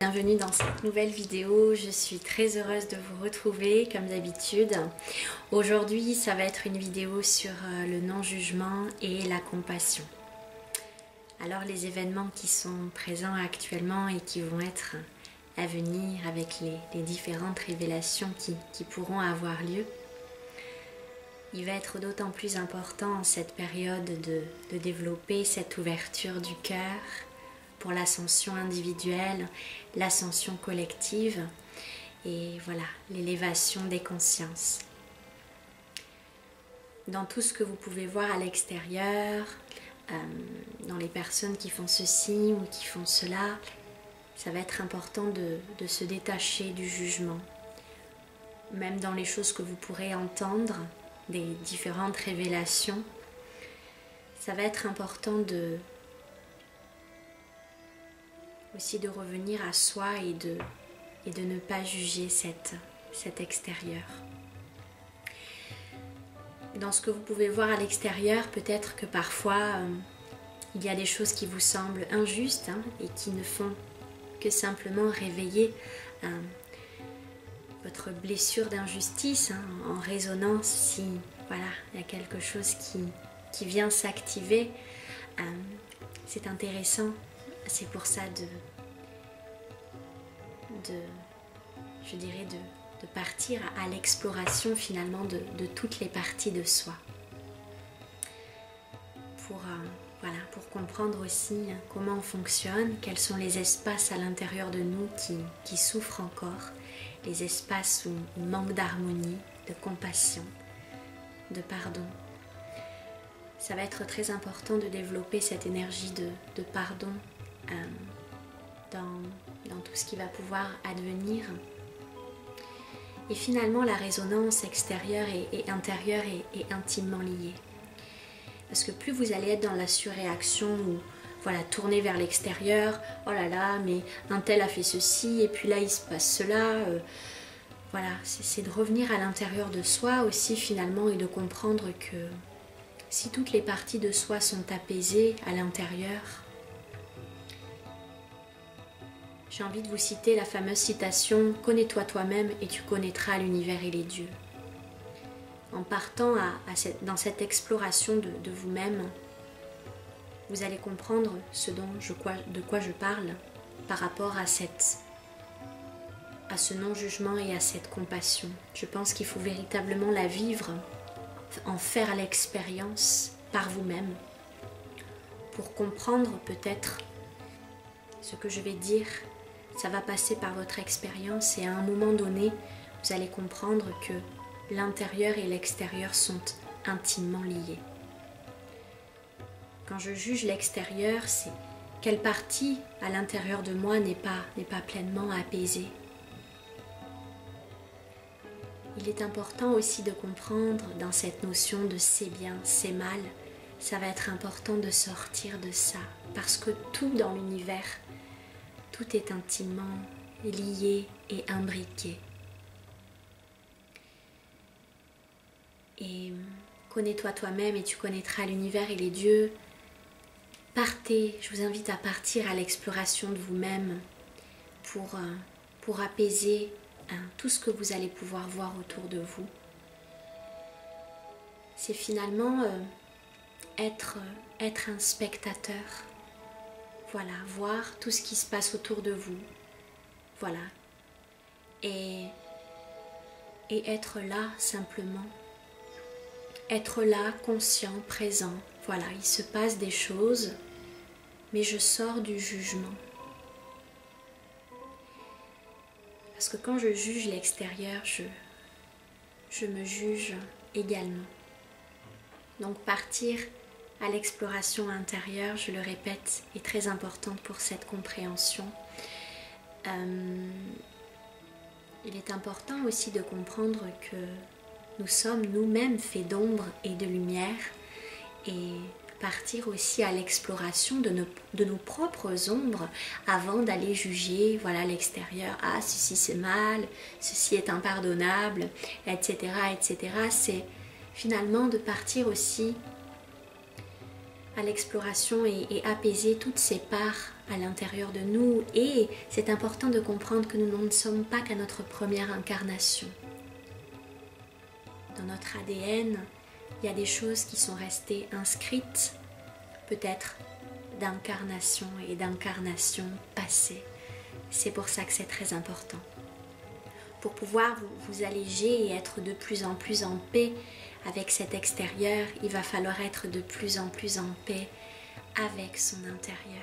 Bienvenue dans cette nouvelle vidéo, je suis très heureuse de vous retrouver comme d'habitude. Aujourd'hui ça va être une vidéo sur le non-jugement et la compassion. Alors les événements qui sont présents actuellement et qui vont être à venir avec les différentes révélations qui pourront avoir lieu, il va être d'autant plus important en cette période de développer cette ouverture du cœur pour l'ascension individuelle, l'ascension collective et voilà, l'élévation des consciences. Dans tout ce que vous pouvez voir à l'extérieur, dans les personnes qui font ceci ou qui font cela, ça va être important de se détacher du jugement. Même dans les choses que vous pourrez entendre, des différentes révélations, ça va être important aussi de revenir à soi et de ne pas juger cet extérieur. Dans ce que vous pouvez voir à l'extérieur, peut-être que parfois il y a des choses qui vous semblent injustes et qui ne font que simplement réveiller votre blessure d'injustice en résonance. Si voilà, il y a quelque chose qui vient s'activer, c'est intéressant. C'est pour ça je dirais de partir à l'exploration finalement de toutes les parties de soi. Pour comprendre aussi comment on fonctionne, quels sont les espaces à l'intérieur de nous qui souffrent encore, les espaces où il manque d'harmonie, de compassion, de pardon. Ça va être très important de développer cette énergie de pardon dans tout ce qui va pouvoir advenir. Et finalement, la résonance extérieure et intérieure est intimement liée. Parce que plus vous allez être dans la surréaction ou voilà, tourner vers l'extérieur, oh là là, mais un tel a fait ceci et puis là il se passe cela. Voilà, c'est de revenir à l'intérieur de soi aussi finalement et de comprendre que si toutes les parties de soi sont apaisées à l'intérieur, j'ai envie de vous citer la fameuse citation « Connais-toi toi-même et tu connaîtras l'univers et les dieux ». En partant dans cette exploration de vous-même, vous allez comprendre de quoi je parle par rapport à ce non-jugement et à cette compassion. Je pense qu'il faut véritablement la vivre, en faire l'expérience par vous-même pour comprendre peut-être ce que je vais dire. Ça va passer par votre expérience et à un moment donné, vous allez comprendre que l'intérieur et l'extérieur sont intimement liés. Quand je juge l'extérieur, c'est quelle partie à l'intérieur de moi n'est pas pleinement apaisée. Il est important aussi de comprendre dans cette notion de c'est bien, c'est mal, ça va être important de sortir de ça parce que tout dans l'univers, tout est intimement lié et imbriqué. Et connais-toi toi-même et tu connaîtras l'univers et les dieux. Partez, je vous invite à partir à l'exploration de vous-même pour apaiser tout ce que vous allez pouvoir voir autour de vous. C'est finalement être un spectateur. Voilà, voir tout ce qui se passe autour de vous. Voilà. Et être là simplement. Être là, conscient, présent. Voilà, il se passe des choses, mais je sors du jugement. Parce que quand je juge l'extérieur, je me juge également. Donc partir à l'exploration intérieure, je le répète, est très importante pour cette compréhension. Il est important aussi de comprendre que nous sommes nous-mêmes faits d'ombre et de lumière et partir aussi à l'exploration de nos propres ombres avant d'aller juger voilà, l'extérieur. Ah, ceci c'est mal, ceci est impardonnable, etc. etc. C'est finalement de partir aussi à l'exploration et apaiser toutes ces parts à l'intérieur de nous. Et c'est important de comprendre que nous ne sommes pas qu'à notre première incarnation. Dans notre ADN, il y a des choses qui sont restées inscrites, peut-être d'incarnation et d'incarnation passée. C'est pour ça que c'est très important. Pour pouvoir vous alléger et être de plus en plus en paix avec cet extérieur, il va falloir être de plus en plus en paix avec son intérieur.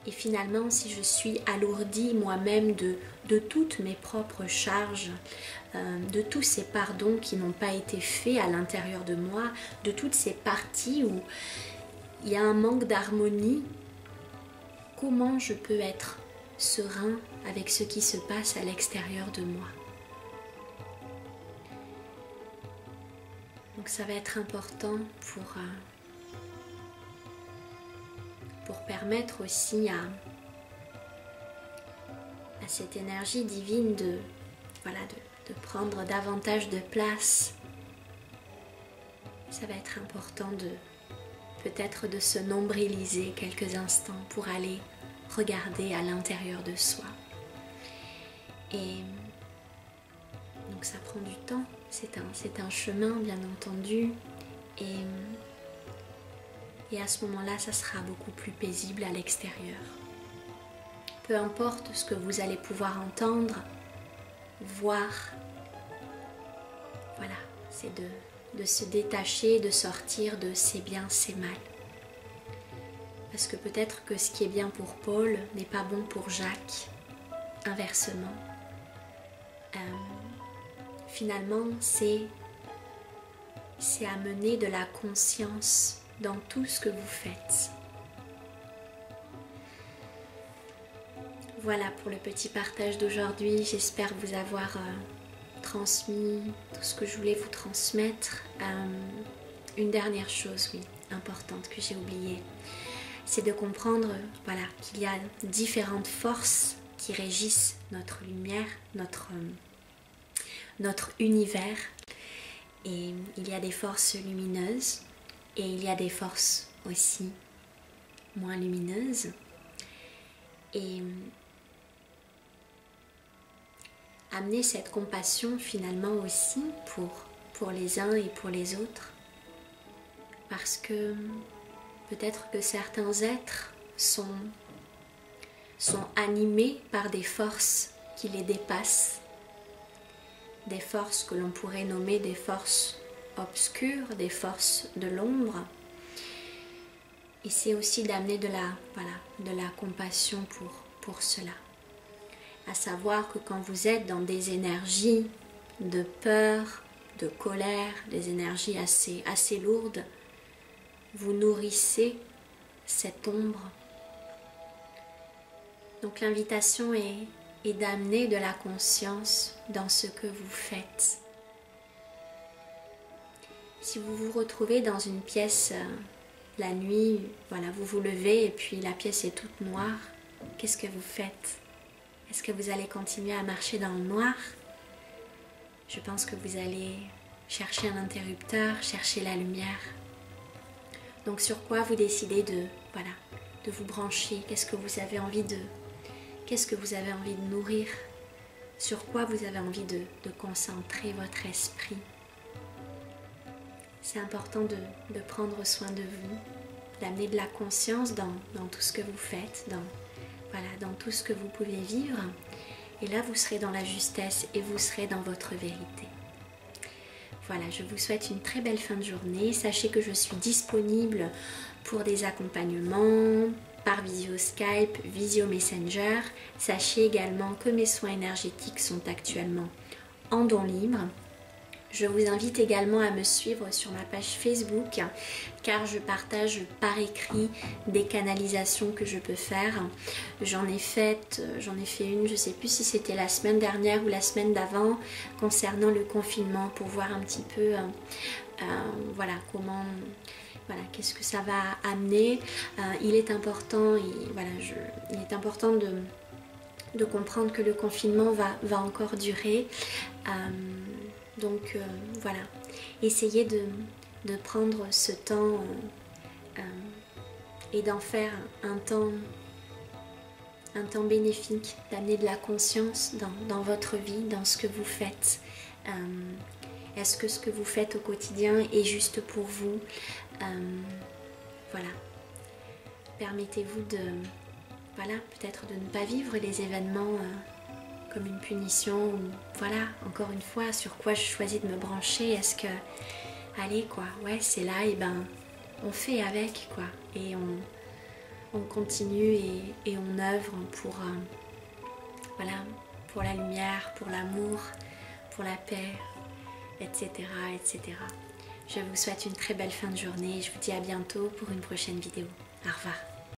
Et finalement, si je suis alourdie moi-même de toutes mes propres charges, de tous ces pardons qui n'ont pas été faits à l'intérieur de moi, de toutes ces parties où il y a un manque d'harmonie, comment je peux être serein avec ce qui se passe à l'extérieur de moi? Donc ça va être important pour permettre aussi à cette énergie divine de prendre davantage de place. Ça va être important peut-être de se nombriliser quelques instants pour aller regarder à l'intérieur de soi. Et donc ça prend du temps, c'est un chemin bien entendu, et à ce moment-là ça sera beaucoup plus paisible à l'extérieur. Peu importe ce que vous allez pouvoir entendre, voir, voilà, c'est de se détacher, de sortir de c'est bien, c'est mal. Parce que peut-être que ce qui est bien pour Paul n'est pas bon pour Jacques, inversement. Finalement, c'est amener de la conscience dans tout ce que vous faites. Voilà pour le petit partage d'aujourd'hui. J'espère vous avoir transmis tout ce que je voulais vous transmettre. Une dernière chose, oui, importante que j'ai oubliée, c'est de comprendre qu'il y a différentes forces qui régissent notre lumière, notre univers. Et il y a des forces lumineuses et il y a des forces aussi moins lumineuses. Et amener cette compassion finalement aussi pour les uns et pour les autres. Parce que peut-être que certains êtres sont animés par des forces qui les dépassent, des forces que l'on pourrait nommer des forces obscures, des forces de l'ombre. Et c'est aussi d'amener de la compassion pour cela. À savoir que quand vous êtes dans des énergies de peur, de colère, des énergies assez lourdes, vous nourrissez cette ombre. Donc l'invitation est d'amener de la conscience dans ce que vous faites. Si vous vous retrouvez dans une pièce la nuit, vous vous levez et puis la pièce est toute noire, qu'est-ce que vous faites? Est-ce que vous allez continuer à marcher dans le noir? Je pense que vous allez chercher un interrupteur, chercher la lumière. Donc sur quoi vous décidez de vous brancher? Qu'est-ce que vous avez envie de nourrir? Sur quoi vous avez envie de concentrer votre esprit? C'est important de prendre soin de vous, d'amener de la conscience dans tout ce que vous faites, dans tout ce que vous pouvez vivre. Et là, vous serez dans la justesse et vous serez dans votre vérité. Voilà, je vous souhaite une très belle fin de journée. Sachez que je suis disponible pour des accompagnements par visio Skype, visio Messenger. Sachez également que mes soins énergétiques sont actuellement en don libre. Je vous invite également à me suivre sur ma page Facebook car je partage par écrit des canalisations que je peux faire. J'en ai fait une, je ne sais plus si c'était la semaine dernière ou la semaine d'avant, concernant le confinement pour voir un petit peu qu'est-ce que ça va amener. Il est important, de comprendre que le confinement va encore durer. Donc essayez de prendre ce temps et d'en faire un temps bénéfique, d'amener de la conscience dans votre vie, dans ce que vous faites. Est-ce que ce que vous faites au quotidien est juste pour vous? Voilà. Permettez-vous de, voilà, peut-être de ne pas vivre les événements comme une punition, ou voilà, encore une fois, sur quoi je choisis de me brancher. Est-ce que, allez quoi, ouais, c'est là, et ben, on fait avec quoi, et on continue et on œuvre pour, voilà, pour la lumière, pour l'amour, pour la paix, etc., etc. Je vous souhaite une très belle fin de journée et je vous dis à bientôt pour une prochaine vidéo. Au revoir.